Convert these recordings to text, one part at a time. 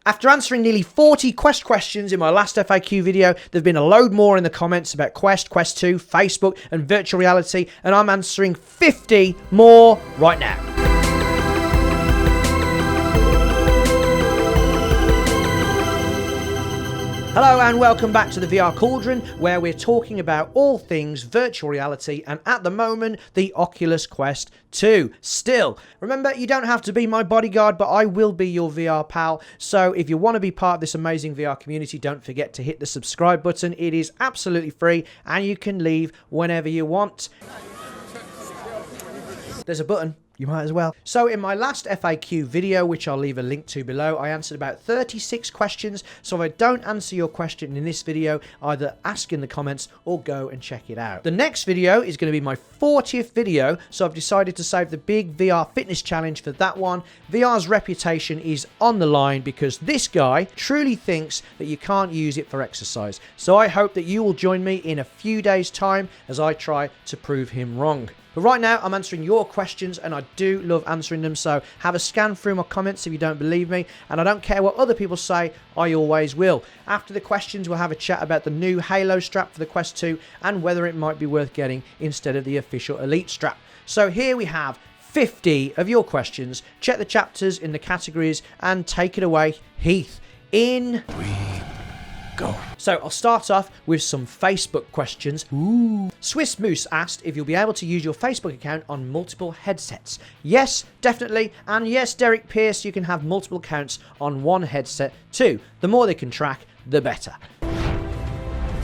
After answering nearly 40 Quest questions in my last FAQ video, there have been a load more in the comments about Quest, Quest 2, Facebook and virtual reality, and I'm answering 50 more right now. Hello and welcome back to the VR Cauldron, where we're talking about all things virtual reality and at the moment the Oculus Quest 2. Still, remember, you don't have to be my bodyguard, but I will be your VR pal. So if you want to be part of this amazing VR community, don't forget to hit the subscribe button. It is absolutely free and you can leave whenever you want. There's a button. You might as well. So in my last FAQ video, which I'll leave a link to below, I answered about 36 questions. So if I don't answer your question in this video, either ask in the comments or go and check it out. The next video is going to be my 40th video. So I've decided to save the big VR fitness challenge for that one. VR's reputation is on the line because this guy truly thinks that you can't use it for exercise. So I hope that you will join me in a few days' time as I try to prove him wrong. But right now, I'm answering your questions, and I do love answering them, so have a scan through my comments if you don't believe me, and I don't care what other people say, I always will. After the questions, we'll have a chat about the new Halo strap for the Quest 2, and whether it might be worth getting instead of the official Elite strap. So here we have 50 of your questions. Check the chapters in the categories, and take it away, Heath. In we go. So I'll start off with some Facebook questions. Ooh. Swiss Moose asked if you'll be able to use your Facebook account on multiple headsets. Yes, definitely. And yes, Derek Pierce, you can have multiple accounts on one headset too. The more they can track, the better.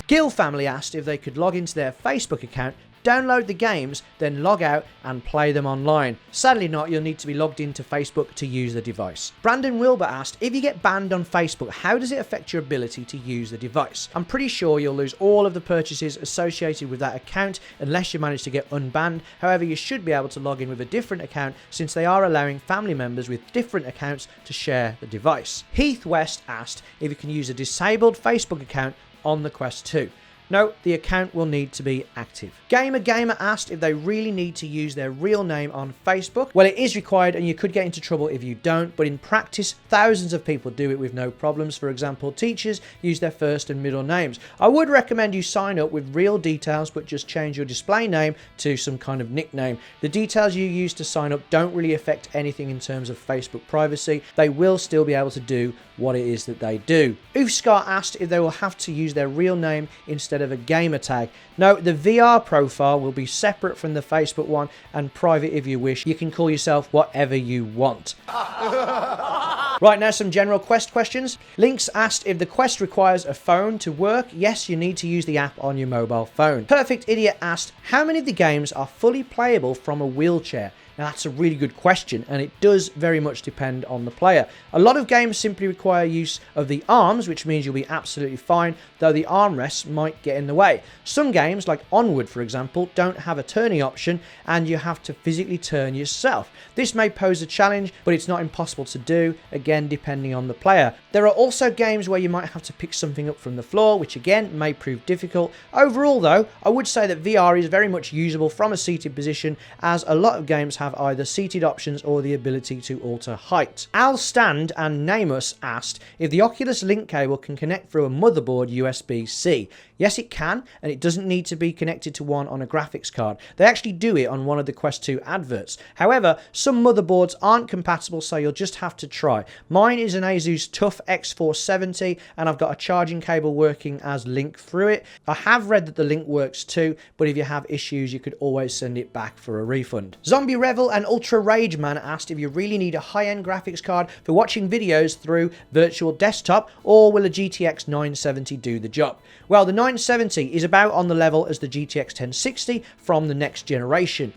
Gill family asked if they could log into their Facebook account, download the games, then log out and play them online. Sadly not, you'll need to be logged into Facebook to use the device. Brandon Wilbur asked, if you get banned on Facebook, how does it affect your ability to use the device? I'm pretty sure you'll lose all of the purchases associated with that account unless you manage to get unbanned. However, you should be able to log in with a different account since they are allowing family members with different accounts to share the device. Heath West asked if you can use a disabled Facebook account on the Quest 2. No, the account will need to be active. Gamer asked if they really need to use their real name on Facebook. Well, it is required and you could get into trouble if you don't, but in practice, thousands of people do it with no problems. For example, teachers use their first and middle names. I would recommend you sign up with real details, but just change your display name to some kind of nickname. The details you use to sign up don't really affect anything in terms of Facebook privacy. They will still be able to do what it is that they do. Ufscar asked if they will have to use their real name instead of a gamer tag. No, the VR profile will be separate from the Facebook one and private if you wish. You can call yourself whatever you want. Right, now some general Quest questions. Links asked if the Quest requires a phone to work. Yes, you need to use the app on your mobile phone. Perfect Idiot asked, how many of the games are fully playable from a wheelchair? Now that's a really good question, and it does very much depend on the player. A lot of games simply require use of the arms, which means you'll be absolutely fine, though the armrests might get in the way. Some games, like Onward for example, don't have a turning option and you have to physically turn yourself. This may pose a challenge, but it's not impossible to do, again depending on the player. There are also games where you might have to pick something up from the floor, which again may prove difficult. Overall though, I would say that VR is very much usable from a seated position, as a lot of games have either seated options or the ability to alter height. Al Stand and Namus asked if the Oculus link cable can connect through a motherboard USB-C. Yes, it can, and it doesn't need to be connected to one on a graphics card. They actually do it on one of the Quest 2 adverts. However, some motherboards aren't compatible, so you'll just have to try. Mine is an Asus TUF X470, and I've got a charging cable working as link through it. I have read that the link works too, but if you have issues, you could always send it back for a refund. Zombie Revel and Ultra Rage Man asked if you really need a high-end graphics card for watching videos through virtual desktop, or will a GTX 970 do the job? Well, the 970 is about on the level as the GTX 1060 from the next generation.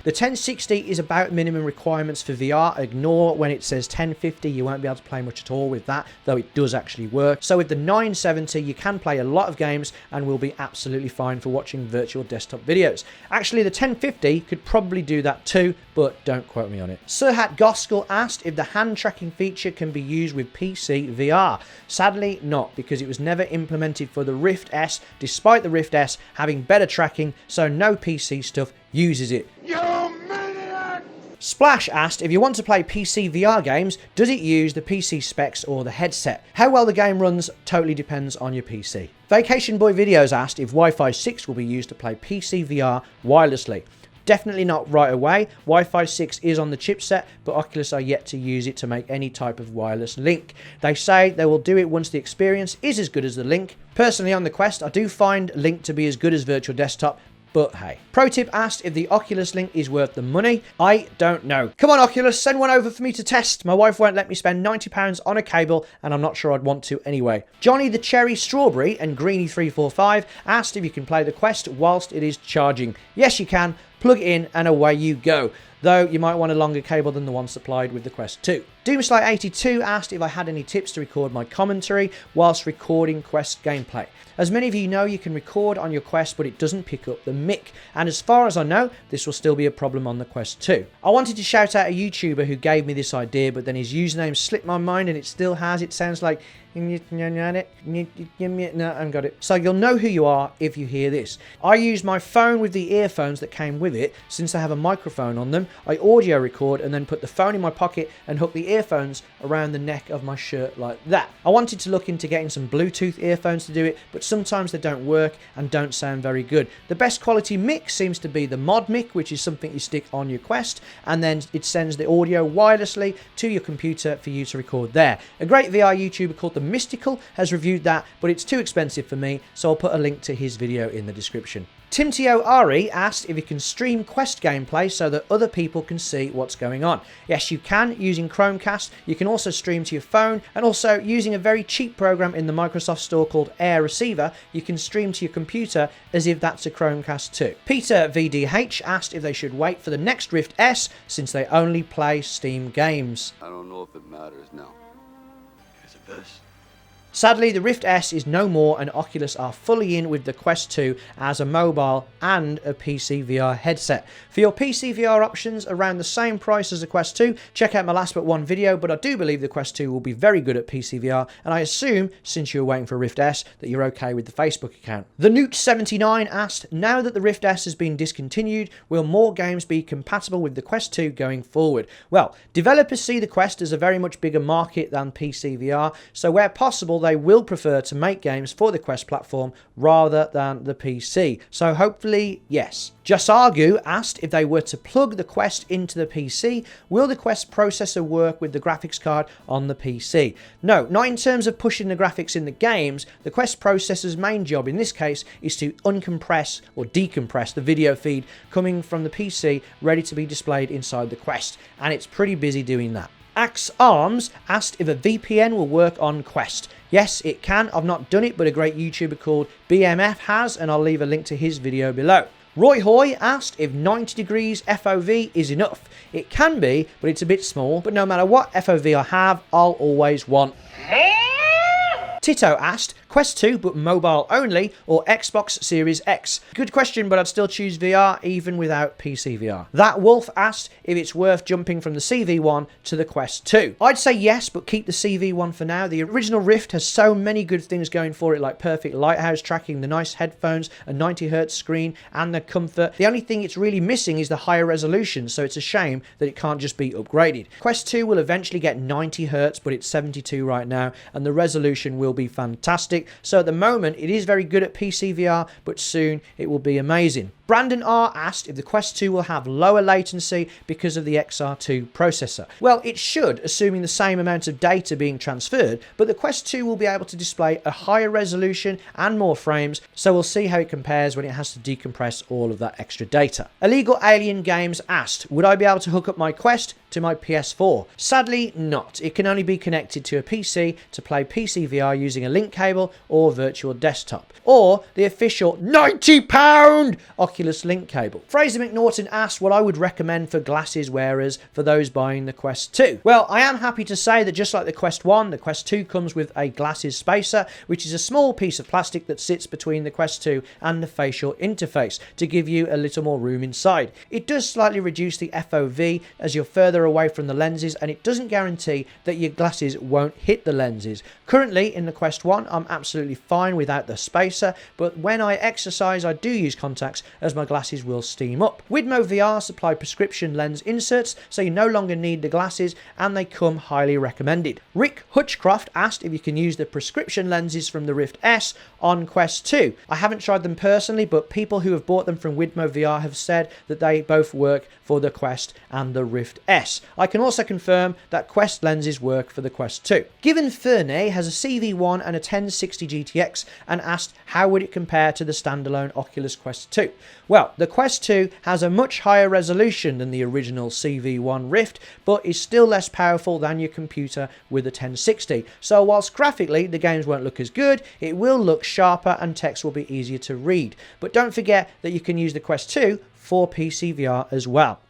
The 1060 is about minimum requirements for VR. Ignore when it says 1050, you won't be able to play much at all with that, though it does actually work. So with the 970, you can play a lot of games and will be absolutely fine for watching virtual desktop videos. Actually, the 1050 could probably do that too, but don't quote me on it. Sirhat Goskell asked if the hand tracking feature can be used with PC VR. Sadly, not, because it was never implemented for the Rift S, despite the Rift S having better tracking, so no PC stuff uses it. You maniac! Splash asked, if you want to play PC VR games, does it use the PC specs or the headset? How well the game runs totally depends on your PC. Vacation Boy Videos asked if Wi-Fi 6 will be used to play PC VR wirelessly. Definitely not right away. Wi-Fi 6 is on the chipset, but Oculus are yet to use it to make any type of wireless link. They say they will do it once the experience is as good as the link. Personally on the Quest, I do find Link to be as good as Virtual Desktop, but hey. Pro Tip asked if the Oculus Link is worth the money. I don't know. Come on Oculus, send one over for me to test. My wife won't let me spend £90 on a cable, and I'm not sure I'd want to anyway. Johnny the Cherry Strawberry and Greeny345 asked if you can play the Quest whilst it is charging. Yes you can. Plug it in and away you go. Though you might want a longer cable than the one supplied with the Quest 2. Doomslide82 asked if I had any tips to record my commentary whilst recording Quest gameplay. As many of you know, you can record on your Quest, but it doesn't pick up the mic. And as far as I know, this will still be a problem on the Quest 2. I wanted to shout out a YouTuber who gave me this idea, but then his username slipped my mind and it still has. It sounds like... No, I haven't got it. So you'll know who you are if you hear this. I use my phone with the earphones that came with it. Since they have a microphone on them, I audio record and then put the phone in my pocket and hook the earphones around the neck of my shirt like that. I wanted to look into getting some Bluetooth earphones to do it, but sometimes they don't work and don't sound very good. The best quality mic seems to be the mod mic, which is something you stick on your Quest, and then it sends the audio wirelessly to your computer for you to record there. A great VR YouTuber called The Mystical has reviewed that, but it's too expensive for me, so I'll put a link to his video in the description. Timtio Ari asked if you can stream Quest gameplay so that other people can see what's going on. Yes, you can using Chromecast. You can also stream to your phone, and also using a very cheap program in the Microsoft Store called Air Receiver, you can stream to your computer as if that's a Chromecast too. Peter VDH asked if they should wait for the next Rift S since they only play Steam games. I don't know if it matters now. Is it this? Sadly, the Rift S is no more, and Oculus are fully in with the Quest 2 as a mobile and a PC VR headset. For your PC VR options around the same price as the Quest 2, check out my last but one video, but I do believe the Quest 2 will be very good at PC VR, and I assume, since you're waiting for Rift S, that you're okay with the Facebook account. The Newt79 asked, now that the Rift S has been discontinued, will more games be compatible with the Quest 2 going forward? Well, developers see the Quest as a very much bigger market than PC VR, so where possible, they will prefer to make games for the Quest platform rather than the PC. So hopefully, yes. Jasargu asked if they were to plug the Quest into the PC, will the Quest processor work with the graphics card on the PC? No, not in terms of pushing the graphics in the games. The Quest processor's main job in this case is to uncompress or decompress the video feed coming from the PC ready to be displayed inside the Quest, and it's pretty busy doing that. Axe Arms asked if a VPN will work on Quest. Yes, it can. I've not done it, but a great YouTuber called BMF has, and I'll leave a link to his video below. Roy Hoy asked if 90 degrees FOV is enough. It can be, but it's a bit small, but no matter what FOV I have, I'll always want. Tito asked, Quest 2 but mobile only or Xbox Series X? Good question, but I'd still choose VR even without PC VR. That Wolf asked if it's worth jumping from the CV1 to the Quest 2. I'd say yes, but keep the CV1 for now. The original Rift has so many good things going for it, like perfect lighthouse tracking, the nice headphones, a 90Hz screen, and the comfort. The only thing it's really missing is the higher resolution, so it's a shame that it can't just be upgraded. Quest 2 will eventually get 90Hz, but it's 72 right now, and the resolution will be fantastic. So at the moment it is very good at PC VR, but soon it will be amazing. Brandon R asked if the Quest 2 will have lower latency because of the XR2 processor. Well, it should, assuming the same amount of data being transferred, but the Quest 2 will be able to display a higher resolution and more frames, so we'll see how it compares when it has to decompress all of that extra data. Illegal Alien Games asked, would I be able to hook up my Quest to my PS4? Sadly not. It can only be connected to a PC to play PC VR using a link cable or virtual desktop, or the official £90 Oculus link cable. Fraser McNaughton asked what I would recommend for glasses wearers for those buying the Quest 2. Well, I am happy to say that just like the Quest 1, the Quest 2 comes with a glasses spacer, which is a small piece of plastic that sits between the Quest 2 and the facial interface to give you a little more room inside. It does slightly reduce the FOV as you're further away from the lenses, and it doesn't guarantee that your glasses won't hit the lenses. Currently in the Quest 1, I'm absolutely fine without the spacer, but when I exercise I do use contacts, as my glasses will steam up. Widmo VR supply prescription lens inserts, so you no longer need the glasses, and they come highly recommended. Rick Hutchcroft asked if you can use the prescription lenses from the Rift S on Quest 2. I haven't tried them personally, but people who have bought them from Widmo VR have said that they both work for the Quest and the Rift S. I can also confirm that Quest lenses work for the Quest 2. Given Ferney has a CV1 and a 1060 GTX and asked how would it compare to the standalone Oculus Quest 2. Well, the Quest 2 has a much higher resolution than the original CV1 Rift, but is still less powerful than your computer with a 1060. So whilst graphically the games won't look as good, it will look sharper and text will be easier to read. But don't forget that you can use the Quest 2 for PCVR as well.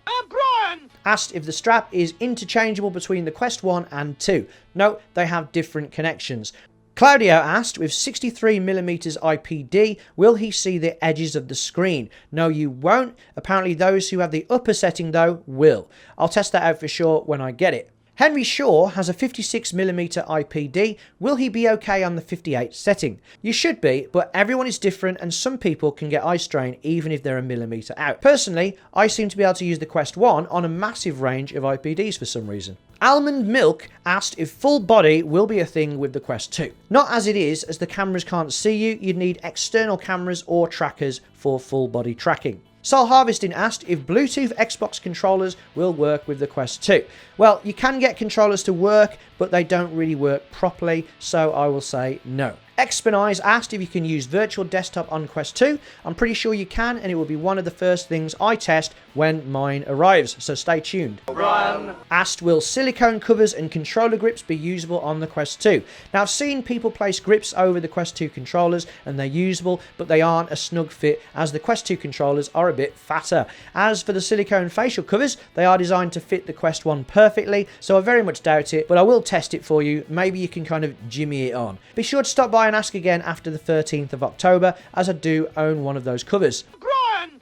Asked if the strap is interchangeable between the Quest 1 and 2. No, they have different connections. Claudio asked, with 63mm IPD, will he see the edges of the screen? No, you won't. Apparently those who have the upper setting, though, will. I'll test that out for sure when I get it. Henry Shaw has a 56mm IPD. Will he be okay on the 58 setting? You should be, but everyone is different and some people can get eye strain even if they're a millimetre out. Personally, I seem to be able to use the Quest 1 on a massive range of IPDs for some reason. Almond Milk asked if full body will be a thing with the Quest 2. Not as it is, as the cameras can't see you. You'd need external cameras or trackers for full body tracking. Sol Harvesting asked if Bluetooth Xbox controllers will work with the Quest 2. Well, you can get controllers to work, but they don't really work properly, so I will say no. Expenize asked if you can use virtual desktop on Quest 2. I'm pretty sure you can, and it will be one of the first things I test when mine arrives, so stay tuned. Run. Asked, will silicone covers and controller grips be usable on the Quest 2? Now, I've seen people place grips over the Quest 2 controllers, and they're usable, but they aren't a snug fit, as the Quest 2 controllers are a bit fatter. As for the silicone facial covers, they are designed to fit the Quest 1 perfectly, so I very much doubt it, but I will test it for you. Maybe you can kind of jimmy it on. Be sure to stop by and ask again after the 13th of October, as I do own one of those covers.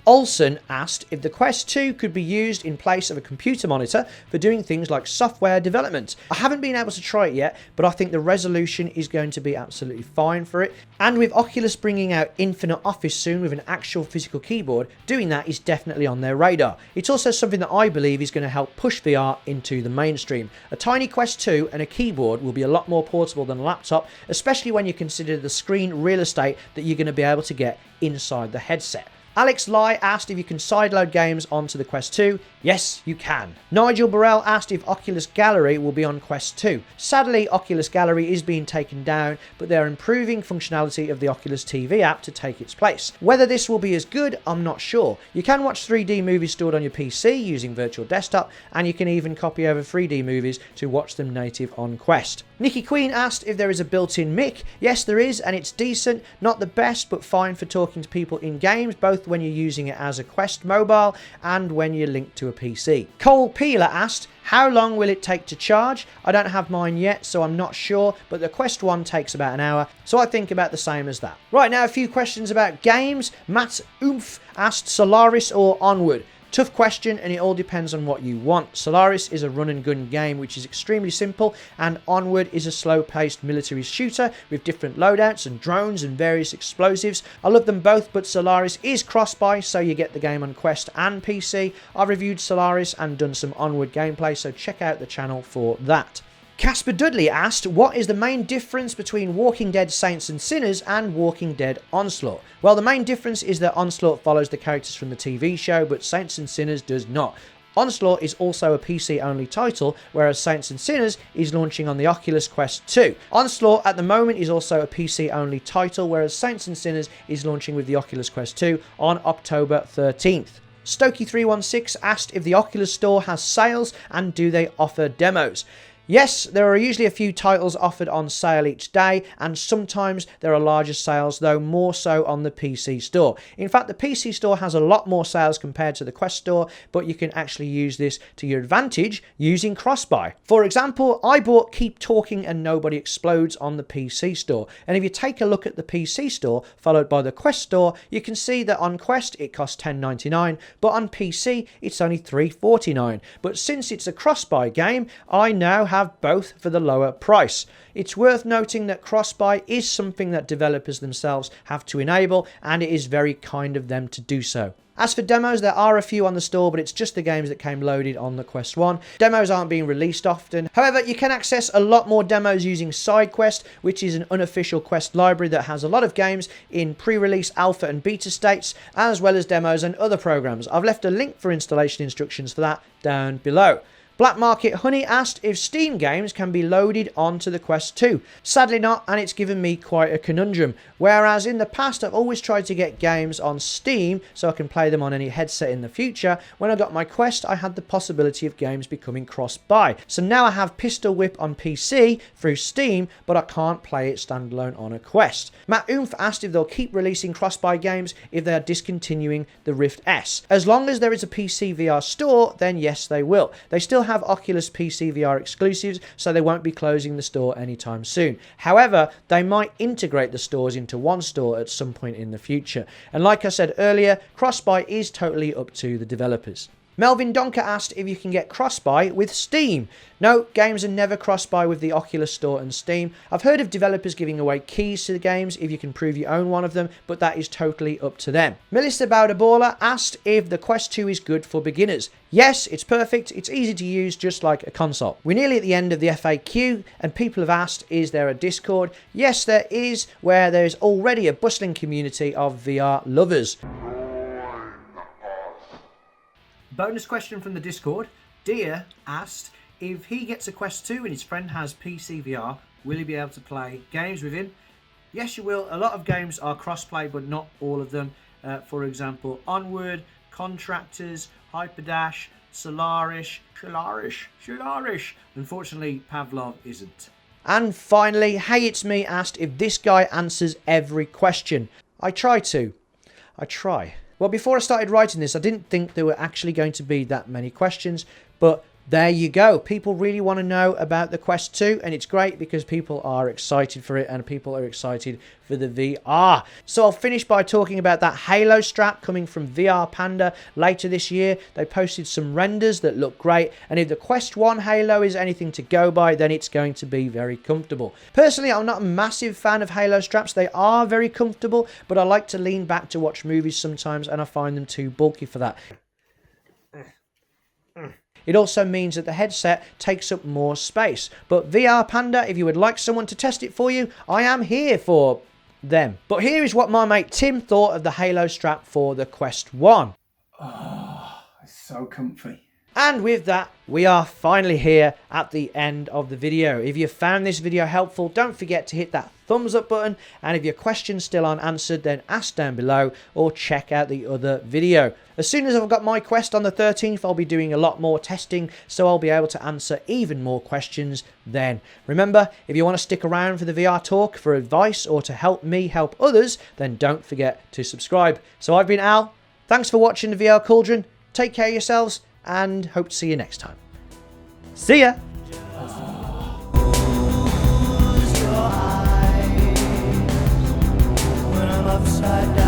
Olsen asked if the Quest 2 could be used in place of a computer monitor for doing things like software development. I haven't been able to try it yet, but I think the resolution is going to be absolutely fine for it. And with Oculus bringing out Infinite Office soon with an actual physical keyboard, doing that is definitely on their radar. It's also something that I believe is going to help push VR into the mainstream. A tiny Quest 2 and a keyboard will be a lot more portable than a laptop, especially when you consider the screen real estate that you're going to be able to get inside the headset. Alex Lai asked if you can sideload games onto the Quest 2. Yes, you can. Nigel Burrell asked if Oculus Gallery will be on Quest 2. Sadly, Oculus Gallery is being taken down, but they're improving functionality of the Oculus TV app to take its place. Whether this will be as good, I'm not sure. You can watch 3D movies stored on your PC using Virtual Desktop, and you can even copy over 3D movies to watch them native on Quest. Nikki Queen asked if there is a built-in mic. Yes, there is, and it's decent. Not the best, but fine for talking to people in games, both when you're using it as a Quest mobile and when you're linked to a PC. Cole Peeler asked, how long will it take to charge? I don't have mine yet, so I'm not sure, but the Quest 1 takes about an hour, so I think about the same as that. Right, now a few questions about games. Matt Oomph asked Solaris or Onward. Tough question, and it all depends on what you want. Solaris is a run and gun game which is extremely simple, and Onward is a slow-paced military shooter with different loadouts and drones and various explosives. I love them both, but Solaris is cross-buy, so you get the game on Quest and PC. I've reviewed Solaris and done some Onward gameplay, so check out the channel for that. Casper Dudley asked, what is the main difference between Walking Dead Saints and Sinners and Walking Dead Onslaught? Well, the main difference is that Onslaught follows the characters from the TV show, but Saints and Sinners does not. Onslaught is also a PC-only title, whereas Saints and Sinners is launching on the Oculus Quest 2. Onslaught at the moment is also a PC-only title, whereas Saints and Sinners is launching with the Oculus Quest 2 on October 13th. Stokey316 asked if the Oculus Store has sales and do they offer demos. Yes, there are usually a few titles offered on sale each day, and sometimes there are larger sales, though more so on the PC Store. In fact, the PC Store has a lot more sales compared to the Quest Store, but you can actually use this to your advantage using cross-buy. For example, I bought Keep Talking and Nobody Explodes on the PC Store, and if you take a look at the PC Store followed by the Quest Store, you can see that on Quest it costs $10.99, but on PC it's only $3.49. But since it's a cross-buy game, I now have have both for the lower price. It's worth noting that cross-buy is something that developers themselves have to enable, and it is very kind of them to do so. As for demos, there are a few on the store, but it's just the games that came loaded on the Quest 1. Demos aren't being released often. However, you can access a lot more demos using SideQuest, which is an unofficial Quest library that has a lot of games in pre-release alpha and beta states, as well as demos and other programs. I've left a link for installation instructions for that down below. Black Market Honey asked if Steam games can be loaded onto the Quest 2. Sadly not, and it's given me quite a conundrum. Whereas in the past I've always tried to get games on Steam so I can play them on any headset in the future, when I got my Quest I had the possibility of games becoming cross-buy. So now I have Pistol Whip on PC through Steam, but I can't play it standalone on a Quest. Matt Oomph asked if they'll keep releasing cross-buy games if they are discontinuing the Rift S. As long as there is a PCVR store, then yes they will. They still have Oculus PCVR exclusives, so they won't be closing the store anytime soon. However, they might integrate the stores into one store at some point in the future. And like I said earlier, cross-buy is totally up to the developers. Melvin Donker asked if you can get cross-buy with Steam. No, games are never cross-buy with the Oculus Store and Steam. I've heard of developers giving away keys to the games if you can prove you own one of them, but that is totally up to them. Melissa Baudaballer asked if the Quest 2 is good for beginners. Yes, it's perfect. It's easy to use, just like a console. We're nearly at the end of the FAQ, and people have asked, is there a Discord? Yes, there is, where there is already a bustling community of VR lovers. Bonus question from the Discord. Dia asked if he gets a Quest 2 and his friend has PCVR, will he be able to play games with him? Yes, you will. A lot of games are cross-play, but not all of them. For example, Onward, Contractors, Hyperdash, Solaris. Unfortunately, Pavlov isn't. And finally, Hey It's Me asked if this guy answers every question. I try. Well, before I started writing this, I didn't think there were actually going to be that many questions, but there you go. People really want to know about the Quest 2, and it's great because people are excited for it and people are excited for the VR. So I'll finish by talking about that Halo strap coming from VR Panda later this year. They posted some renders that look great, and if the Quest 1 Halo is anything to go by, then it's going to be very comfortable. Personally, I'm not a massive fan of Halo straps. They are very comfortable, but I like to lean back to watch movies sometimes, and I find them too bulky for that. It also means that the headset takes up more space. But VR Panda, if you would like someone to test it for you, I am here for them. But here is what my mate Tim thought of the Halo strap for the Quest 1. Oh, it's so comfy. And with that, we are finally here at the end of the video. If you found this video helpful, don't forget to hit that thumbs up button. And if your question's still unanswered, then ask down below or check out the other video. As soon as I've got my Quest on the 13th, I'll be doing a lot more testing, so I'll be able to answer even more questions then. Remember, if you want to stick around for the VR talk for advice or to help me help others, then don't forget to subscribe. So I've been Al. Thanks for watching the VR Cauldron. Take care of yourselves, and hope to see you next time. See ya! Upside down.